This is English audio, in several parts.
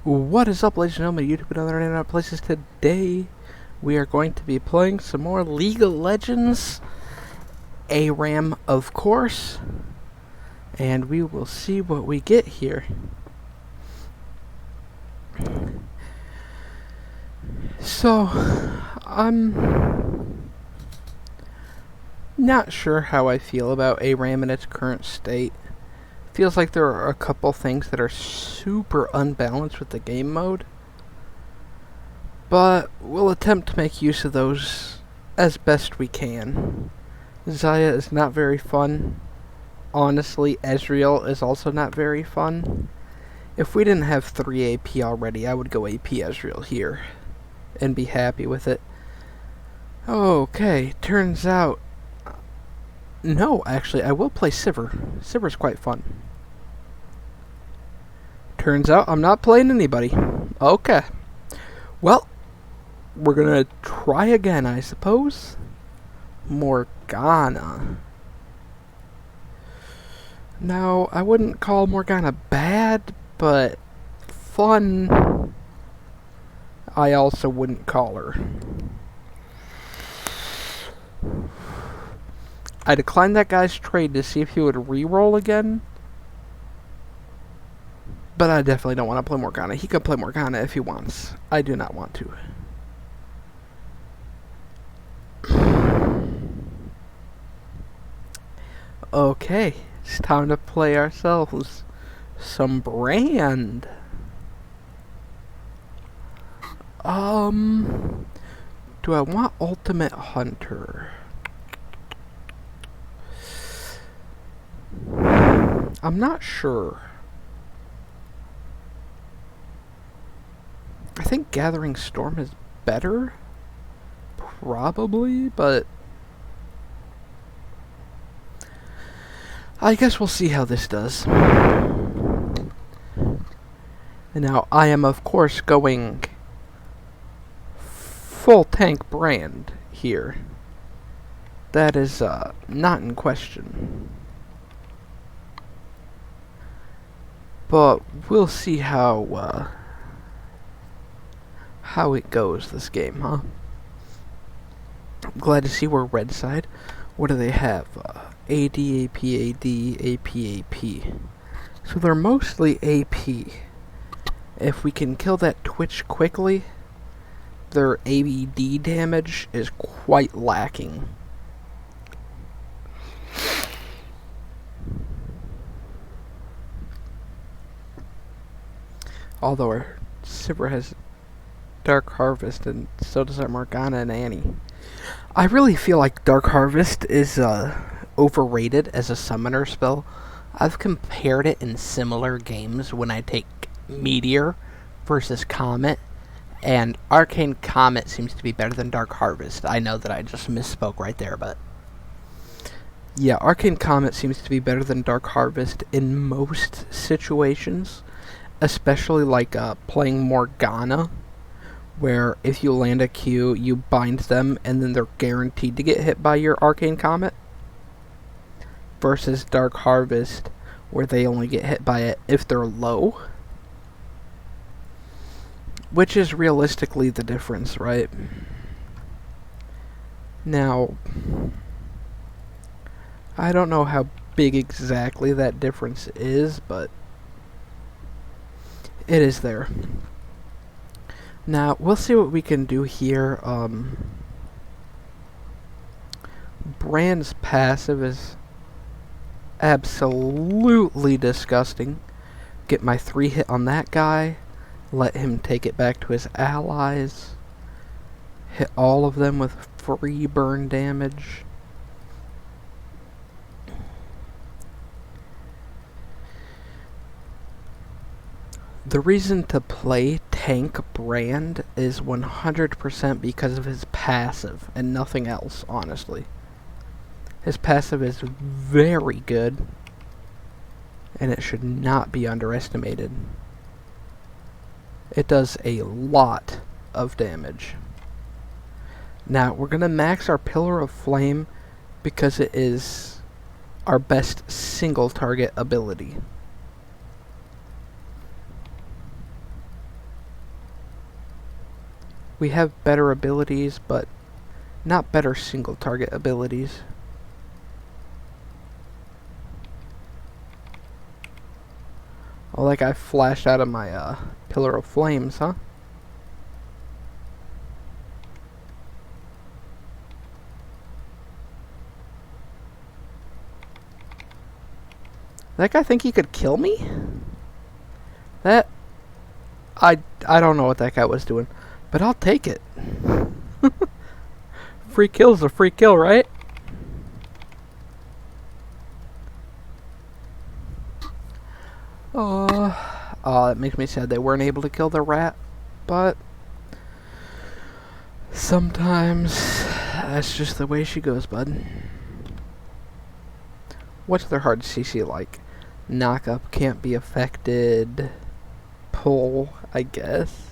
What is up, ladies and gentlemen, YouTube and other internet places? Today we are going to be playing some more League of Legends, ARAM of course, and we will see what we get here. So, I'm not sure how I feel about ARAM in its current state. Feels like there are a couple things that are super unbalanced with the game mode, but we'll attempt to make use of those as best we can. Xayah is not very fun. Honestly, Ezreal is also not very fun. If we didn't have 3 AP already, I would go AP Ezreal here and be happy with it. Okay, turns out... No, actually, I will play Sivir. Sivir's quite fun. Turns out I'm not playing anybody. Okay. Well, we're gonna try again, I suppose. Morgana. Now, I wouldn't call Morgana bad, but fun, I also wouldn't call her. I declined that guy's trade to see if he would re-roll again, but I definitely don't want to play Morgana. He can play Morgana if he wants. I do not want to. Okay, it's time to play ourselves some Brand. Do I want Ultimate Hunter? I'm not sure. I think Gathering Storm is better, probably, but I guess we'll see how this does. And now I am, of course, going full tank Brand here. That is not in question. But we'll see how it goes this game, huh? I'm glad to see we're red side. What do they have? AD, AP, AD, AP, AP. So they're mostly AP. If we can kill that Twitch quickly, their ABD damage is quite lacking. Although our Sivir has Dark Harvest, and so does our Morgana and Annie. I really feel like Dark Harvest is overrated as a summoner spell. I've compared it in similar games when I take Meteor versus Comet, and Arcane Comet seems to be better than Dark Harvest. I know that I just misspoke right there, but... yeah, Arcane Comet seems to be better than Dark Harvest in most situations. Especially like playing Morgana, where if you land a Q, you bind them and then they're guaranteed to get hit by your Arcane Comet. Versus Dark Harvest, where they only get hit by it if they're low. Which is realistically the difference, right? Now, I don't know how big exactly that difference is, but it is there. Now, we'll see what we can do here. Brand's passive is absolutely disgusting. Get my 3 hit on that guy. Let him take it back to his allies. Hit all of them with free burn damage. The reason to play tank Brand is 100% because of his passive and nothing else, honestly. His passive is very good, and it should not be underestimated. It does a lot of damage. Now, we're going to max our Pillar of Flame because it is our best single target ability. we have better abilities, but not better single target abilities. Oh, that guy flashed out of my pillar of flames, huh? That guy think he could kill me? That... I don't know what that guy was doing, but I'll take it. Free kill's a free kill, right? Oh, that makes me sad they weren't able to kill the rat, but sometimes that's just the way she goes, bud. What's their hard CC like? Knock up can't be affected. Pull, I guess.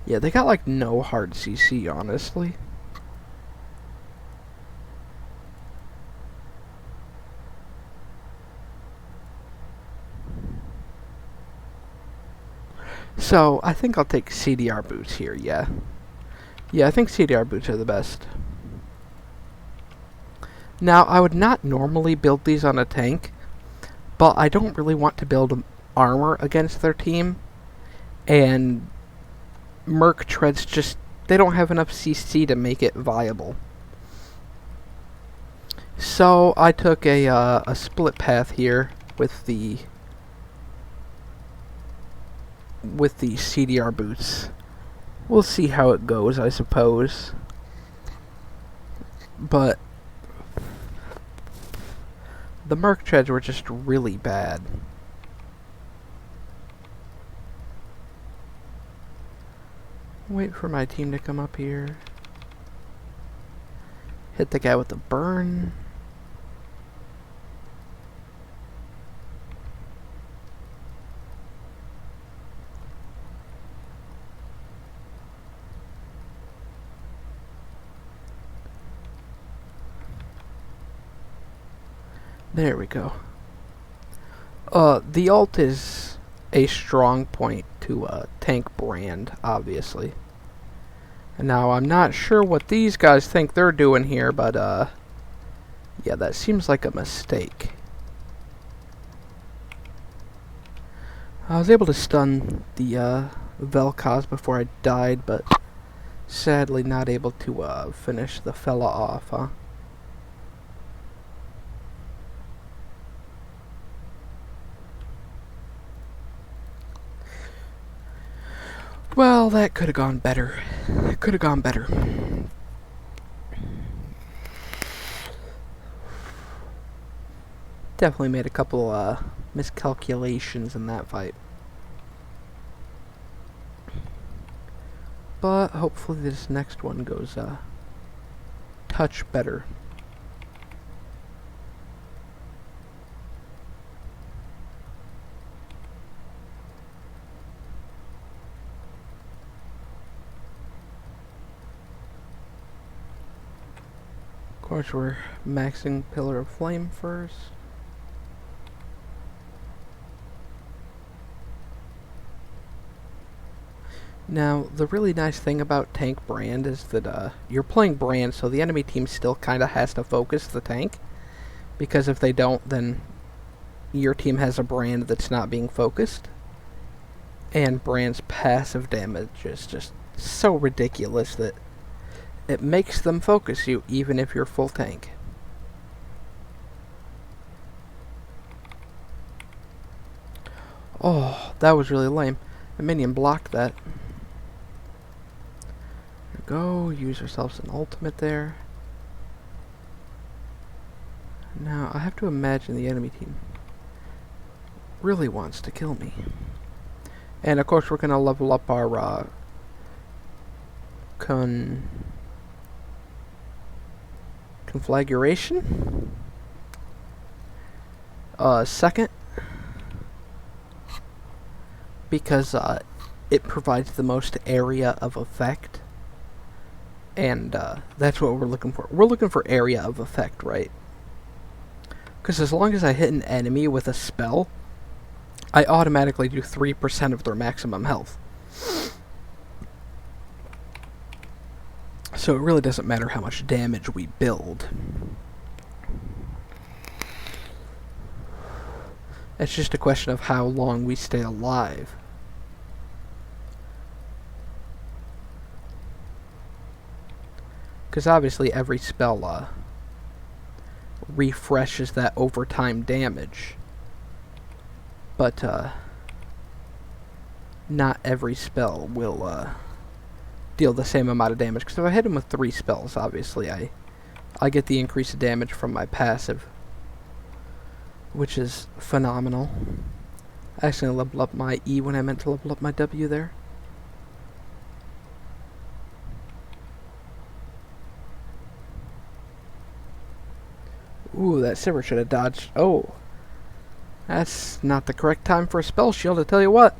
Yeah, they got like no hard CC, honestly. So, I think I'll take CDR boots here, yeah. Yeah, I think CDR boots are the best. Now, I would not normally build these on a tank, but I don't really want to build armor against their team. And Merc Treads just, they don't have enough CC to make it viable. So, I took a split path here with the CDR boots. We'll see how it goes, I suppose. But the Merc Treads were just really bad. Wait for my team to come up here. Hit the guy with the burn. There we go. The ult is a strong point to tank Brand, obviously. And now I'm not sure what these guys think they're doing here, but yeah, that seems like a mistake. I was able to stun the Vel'Koz before I died, but sadly not able to finish the fella off, huh? Well, that could have gone better. It could have gone better. Definitely made a couple miscalculations in that fight. But hopefully this next one goes touch better. Of course, we're maxing Pillar of Flame first. Now, the really nice thing about tank Brand is that you're playing Brand, so the enemy team still kind of has to focus the tank. Because if they don't, then your team has a Brand that's not being focused. And Brand's passive damage is just so ridiculous that it makes them focus you, even if you're full tank. Oh, that was really lame. The minion blocked that. There we go, use ourselves an ultimate there. Now, I have to imagine the enemy team really wants to kill me. And of course we're going to level up our conflagration. Second, because it provides the most area of effect, and that's what we're looking for. We're looking for area of effect, right? Because as long as I hit an enemy with a spell, I automatically do 3% of their maximum health. So it really doesn't matter how much damage we build. It's just a question of how long we stay alive. Because obviously every spell refreshes that overtime damage. But not every spell will deal the same amount of damage. Because if I hit him with 3 spells, obviously I get the increase of damage from my passive, which is phenomenal. I accidentally leveled up my E when I meant to level up my W there. Ooh, that Sivir should have dodged. Oh. That's not the correct time for a spell shield, I tell you what.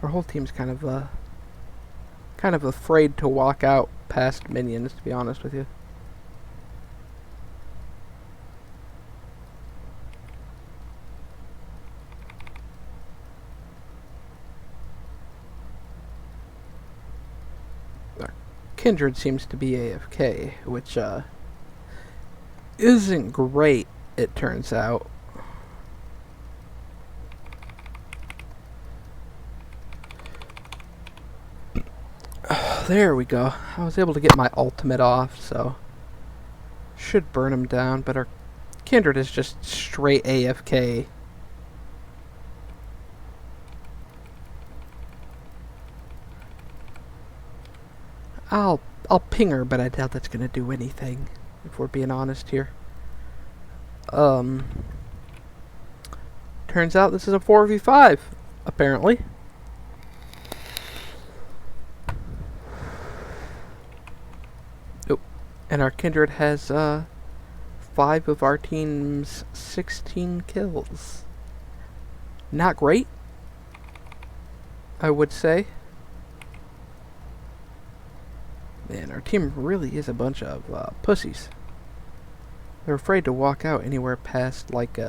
Our whole team's kind of afraid to walk out past minions, to be honest with you. Our Kindred seems to be AFK, which isn't great, it turns out. There we go. I was able to get my ultimate off, so should burn him down, but our Kindred is just straight AFK. I'll ping her, but I doubt that's gonna do anything, if we're being honest here. Turns out this is a 4v5, apparently. And our Kindred has 5 of our team's 16 kills. Not great, I would say. Man, our team really is a bunch of pussies. They're afraid to walk out anywhere past, like,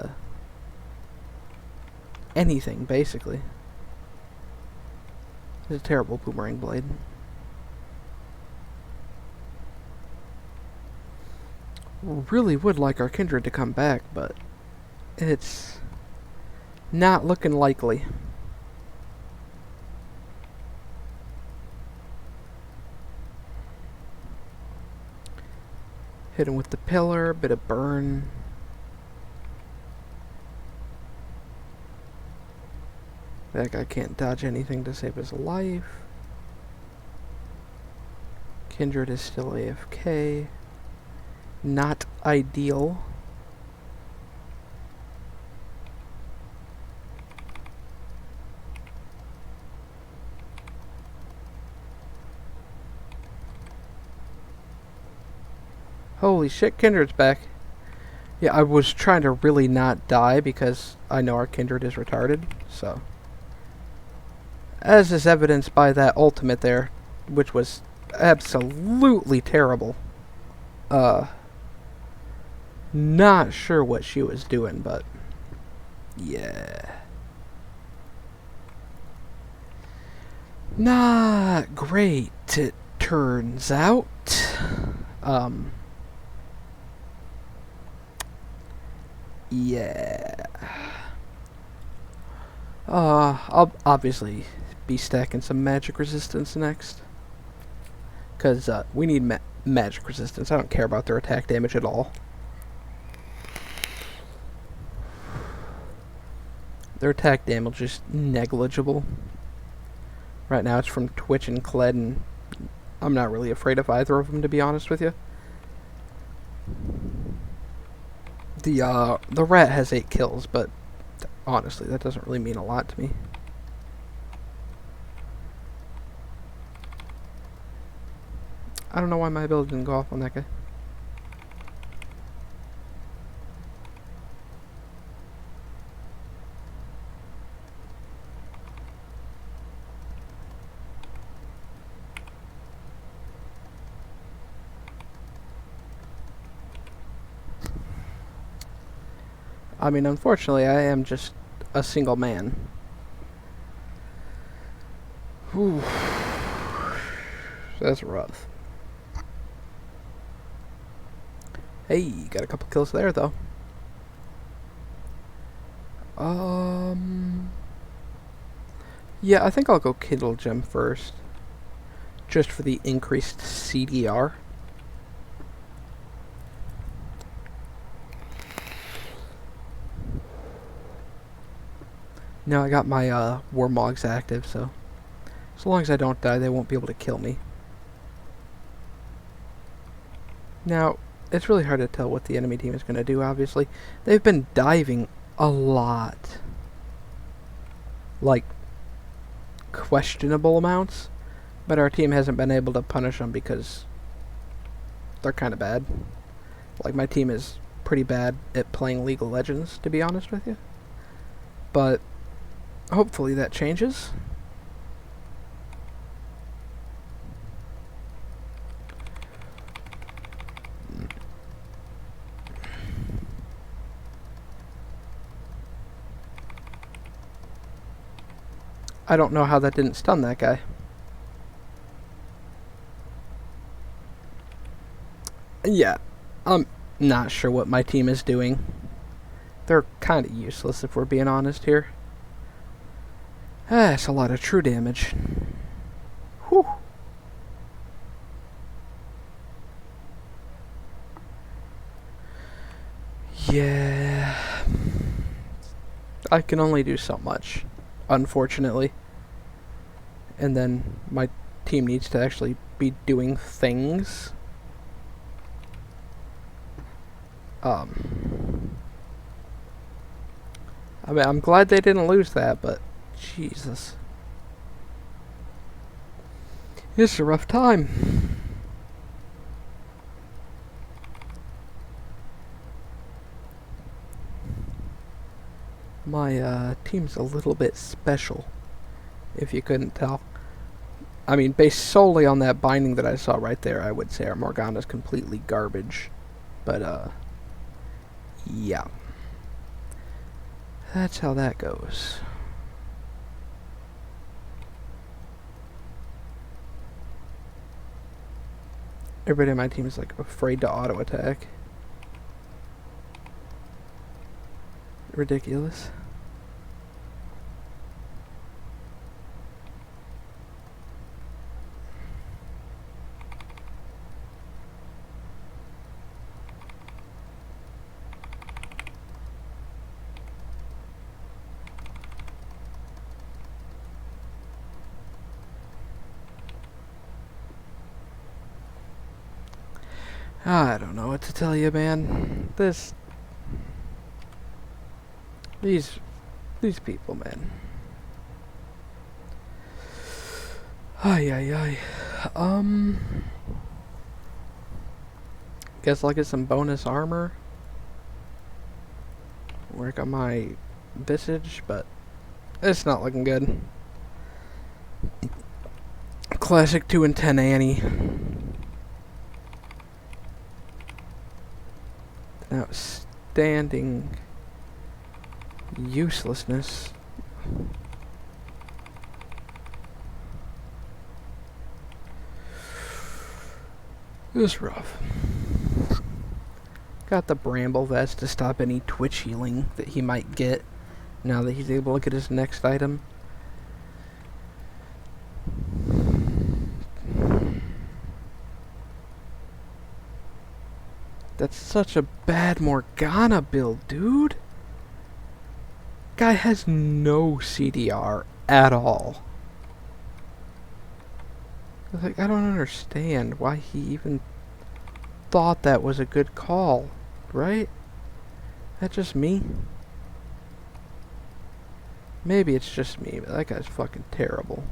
anything, basically. It's a terrible boomerang blade. Really would like our Kindred to come back, but it's not looking likely. Hit him with the pillar, bit of burn. That guy can't dodge anything to save his life. Kindred is still AFK. Not ideal. Holy shit, Kindred's back. Yeah, I was trying to really not die because I know our Kindred is retarded, so. As is evidenced by that ultimate there, which was absolutely terrible. Not sure what she was doing, but yeah. Not great, it turns out. Yeah. I'll obviously be stacking some magic resistance next. Because we need magic resistance. I don't care about their attack damage at all. Their attack damage is negligible. Right now it's from Twitch and Kled, and I'm not really afraid of either of them, to be honest with you. The rat has 8 kills, but honestly, that doesn't really mean a lot to me. I don't know why my ability didn't go off on that guy. I mean, unfortunately, I am just a single man. Whew. That's rough. Hey, got a couple kills there, though. Yeah, I think I'll go Kindle Gem first. Just for the increased CDR. Now I got my Warmogs active, so as long as I don't die, they won't be able to kill me. Now, it's really hard to tell what the enemy team is going to do, obviously. They've been diving a lot. Like, questionable amounts. But our team hasn't been able to punish them because they're kind of bad. Like, my team is pretty bad at playing League of Legends, to be honest with you. But hopefully that changes. I don't know how that didn't stun that guy. Yeah, I'm not sure what my team is doing. They're kind of useless if we're being honest here. That's a lot of true damage. Whew. Yeah. I can only do so much, unfortunately. And then my team needs to actually be doing things. I mean, I'm glad they didn't lose that, but Jesus. It's a rough time. My team's a little bit special, if you couldn't tell. I mean, based solely on that binding that I saw right there, I would say our Morgana's completely garbage. But, yeah. That's how that goes. Everybody on my team is, like, afraid to auto-attack. Ridiculous. I don't know what to tell you, man. These people, man. Ay. Guess I'll get some bonus armor. Work on my visage, but it's not looking good. Classic 2 and 10 Annie. Outstanding uselessness. It was rough. Got the Bramble Vest to stop any Twitch healing that he might get now that he's able to get his next item. That's such a bad Morgana build, dude. Guy has no CDR at all. Like, I don't understand why he even thought that was a good call, right? That just me? Maybe it's just me, but that guy's fucking terrible.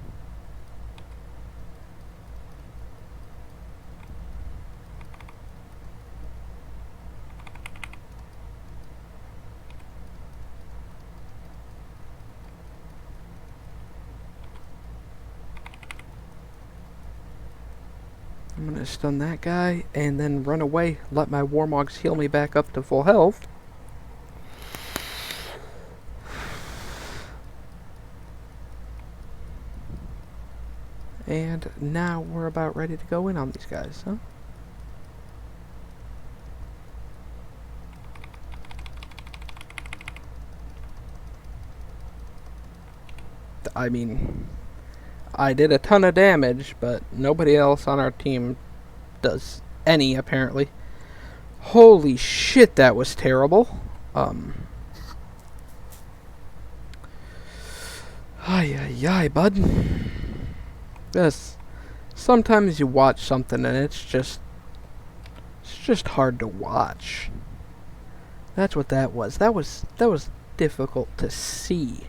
I'm gonna stun that guy and then run away, let my Warmogs heal me back up to full health. And now we're about ready to go in on these guys, huh? I mean, I did a ton of damage, but nobody else on our team does any, apparently. Holy shit, that was terrible. Ay, bud. Yes. Sometimes you watch something and it's just hard to watch. That's what that was. That was difficult to see.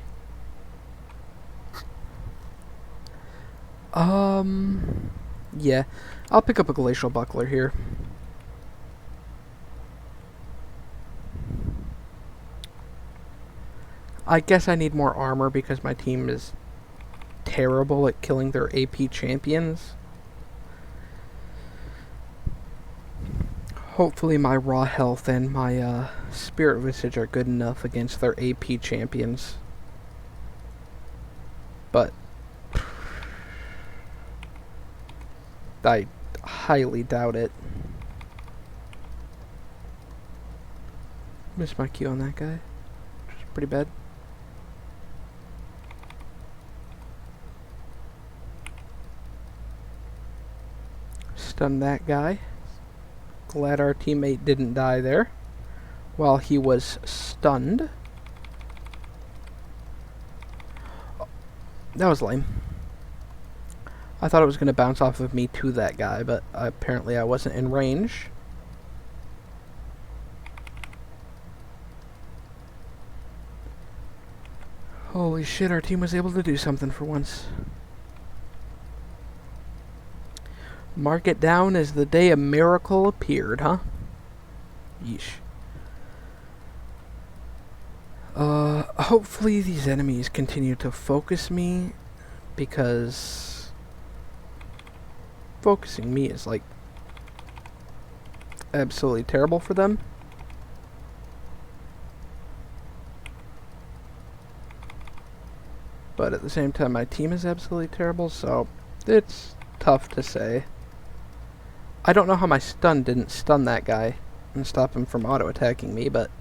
Yeah. I'll pick up a glacial buckler here. I guess I need more armor because my team is terrible at killing their AP champions. Hopefully my raw health and my spirit visage are good enough against their AP champions. But I highly doubt it. Missed my Q on that guy, which is pretty bad. Stun that guy. Glad our teammate didn't die there while he was stunned. Oh, that was lame. I thought it was going to bounce off of me to that guy, but apparently I wasn't in range. Holy shit, our team was able to do something for once. Mark it down as the day a miracle appeared, huh? Yeesh. Hopefully these enemies continue to focus me, because focusing me is, like, absolutely terrible for them. But at the same time, my team is absolutely terrible, so it's tough to say. I don't know how my stun didn't stun that guy and stop him from auto-attacking me, but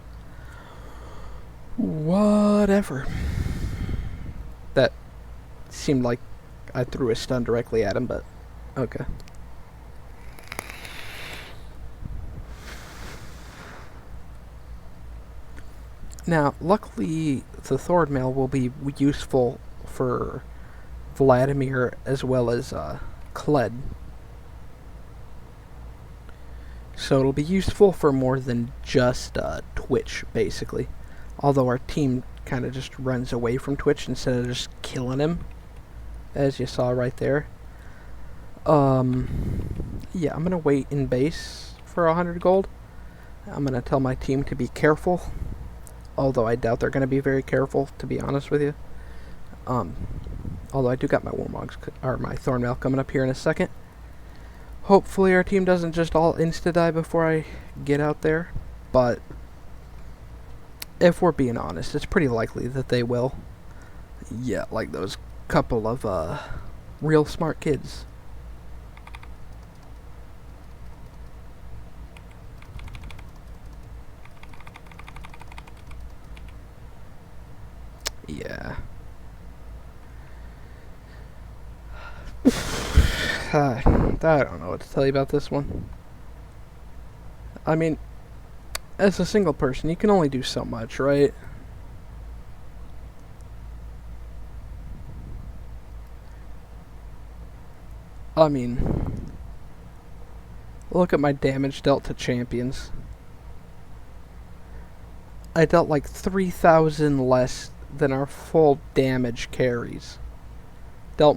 whatever. That seemed like I threw a stun directly at him, but okay. Now, luckily, the Thord mail will be useful for Vladimir as well as Kled. So it'll be useful for more than just Twitch, basically. Although our team kind of just runs away from Twitch instead of just killing him, as you saw right there. Yeah, I'm going to wait in base for 100 gold. I'm going to tell my team to be careful. Although I doubt they're going to be very careful, to be honest with you. Although I do got my Warmogs, or my Thornmail coming up here in a second. Hopefully our team doesn't just all insta-die before I get out there. But if we're being honest, it's pretty likely that they will. Yeah, like those couple of real smart kids. Yeah. I don't know what to tell you about this one. I mean, as a single person, you can only do so much, right? I mean, look at my damage dealt to champions. I dealt like 3,000 less than our full damage carries. Dealt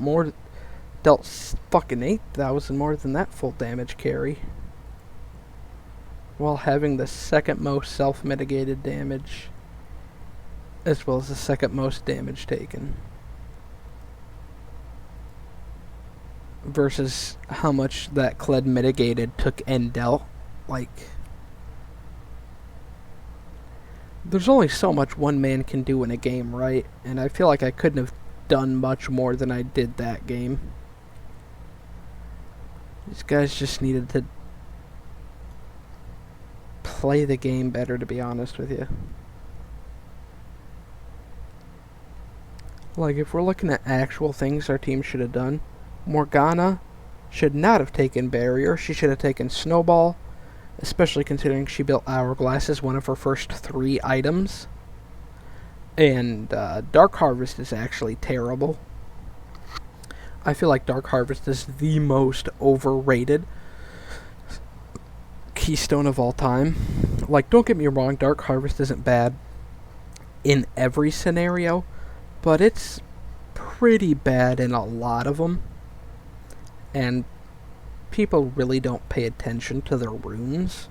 fucking 8,000 more than that full damage carry, while having the second most self-mitigated damage, as well as the second most damage taken. Versus how much that Kled mitigated took and dealt. Like, there's only so much one man can do in a game, right? And I feel like I couldn't have done much more than I did that game. These guys just needed to play the game better, to be honest with you. Like, if we're looking at actual things our team should have done, Morgana should not have taken Barrier. She should have taken Snowball, especially considering she built Hourglass as one of her first 3 items. And Dark Harvest is actually terrible. I feel like Dark Harvest is the most overrated keystone of all time. Like, don't get me wrong, Dark Harvest isn't bad in every scenario, but it's pretty bad in a lot of them. And people really don't pay attention to their runes,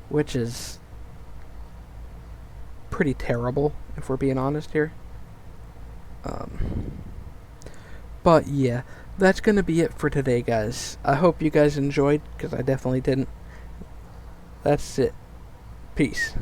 which is pretty terrible, if we're being honest here. But yeah, that's going to be it for today, guys. I hope you guys enjoyed, because I definitely didn't. That's it. Peace.